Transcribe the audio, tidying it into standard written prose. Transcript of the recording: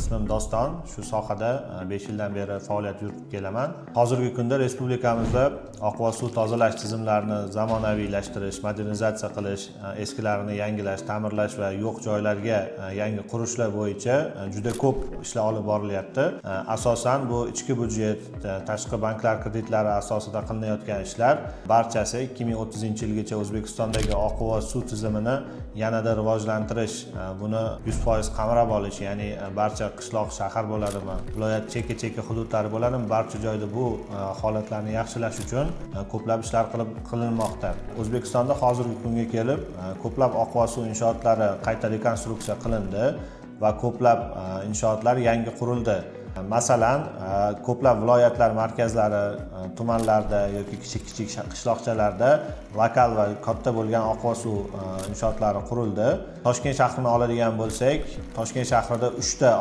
ismim Doston. Shu sohada 5 yildan beri faoliyat yuritib kelaman. Hozirgi kunda respublikamizda oqova suv tozalash tizimlarini zamonaviylashtirish, modernizatsiya qilish, eskilarini yangilash, ta'mirlash va yo'q joylarga yangi qurishlar bo'yicha juda ko'p ishlar olib borilyapti. Asosan bu ichki byudjet, tashqi banklar kreditlari asosida qilinayotgan ishlar barchasi 2030-yilgacha O'zbekistondagi oqova suv tizimini yanada rivojlantirish, buni 100% qamrab olish, ya'ni barcha qishloq, shahar bo'ladimi, viloyat chekka hududlari bo'ladimi, barcha joyda bu holatlarni yaxshilash uchun ko'plab ishlar qilinmoqda. O'zbekistonda hozirgi kunga kelib ko'plab oqova suv inshootlari qayta rekonstruksiya qilindi va ko'plab inshootlar yangi qurildi. Masalan, ko'plab viloyatlar markazlari, tumanlarda yoki kichik qishloqchalarda lokal va katta bo'lgan oqova suv inshootlari qurildi. Toshkent shahrini oladigan bo'lsak, Toshkent shahrida 3 ta